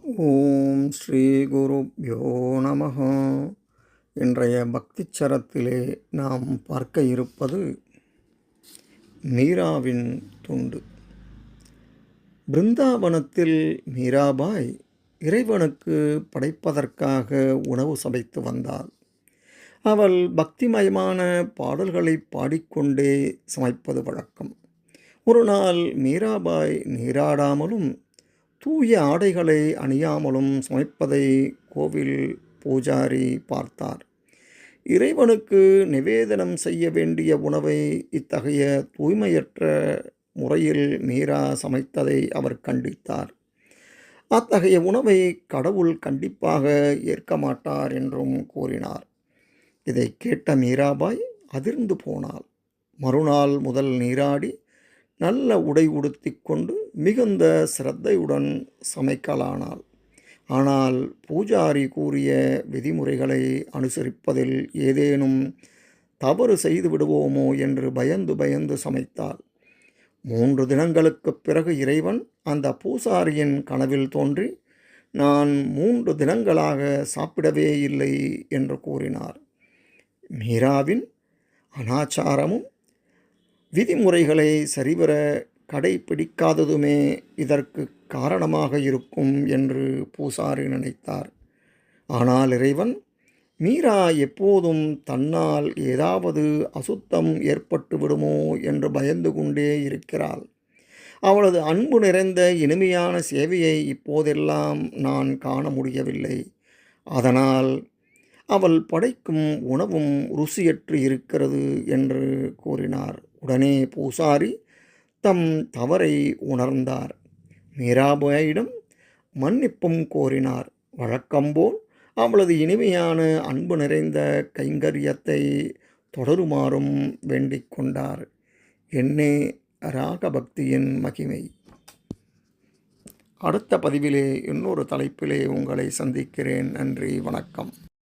ஓம் ஸ்ரீ குருப்யோ நமஹ. இன்றைய பக்திச்சரத்திலே நாம் பார்க்க இருப்பது மீராவின் துண்டு. பிருந்தாவனத்தில் மீராபாய் இறைவனுக்கு படைப்பதற்காக உணவு சமைத்து வந்தாள். அவள் பக்திமயமான பாடல்களை பாடிக்கொண்டே சமைப்பது வழக்கம். ஒரு நாள் மீராபாய் நீராடாமலும் தூய ஆடைகளை அணியாமலும் சமைப்பதை கோவில் பூஜாரி பார்த்தார். இறைவனுக்கு நிவேதனம் செய்ய வேண்டிய உணவை இத்தகைய தூய்மையற்ற முறையில் மீரா சமைத்ததை அவர் கண்டித்தார். அத்தகைய உணவை கடவுள் கண்டிப்பாக ஏற்க மாட்டார் என்றும் கூறினார். இதை கேட்ட மீராபாய் அதிர்ந்து போனாள். மறுநாள் முதல் நீராடி நல்ல உடை உடுத்தி கொண்டு மிகுந்த சிரத்தையுடன் சமைக்கலானாள். ஆனால் பூஜாரி கூறிய விதிமுறைகளை அனுசரிப்பதில் ஏதேனும் தவறு செய்து விடுவோமோ என்று பயந்து சமைத்தாள். 3 தினங்களுக்குப் பிறகு இறைவன் அந்த பூசாரியின் கனவில் தோன்றி, நான் 3 தினங்களாக சாப்பிடவே இல்லை என்று கூறினார். மீராவின் அனாச்சாரமும் விதிமுறைகளை சரிவர கடைபிடிக்காததுமே இதற்கு காரணமாக இருக்கும் என்று பூசாரி நினைத்தார். ஆனால் இறைவன், மீரா எப்போதும் தன்னால் ஏதாவது அசுத்தம் ஏற்பட்டு விடுமோ என்று பயந்து கொண்டே இருக்கிறாள். அவளது அன்பு நிறைந்த இனிமையான சேவையை இப்போதெல்லாம் நான் காண முடியவில்லை. அதனால் அவள் படைக்கும் உணவும் ருசியற்று இருக்கிறது என்று கூறினார். உடனே பூசாரி தம் தவறை உணர்ந்தார். மீராபாயிடம் மன்னிப்பும் கோரினார். வழக்கம்போல் அவளது இனிமையான அன்பு நிறைந்த கைங்கரியத்தை தொடருமாறும் வேண்டிக் கொண்டார். என்னே ராகபக்தியின் மகிமை. அடுத்த பதிவிலே இன்னொரு தலைப்பிலே உங்களை சந்திக்கிறேன். நன்றி, வணக்கம்.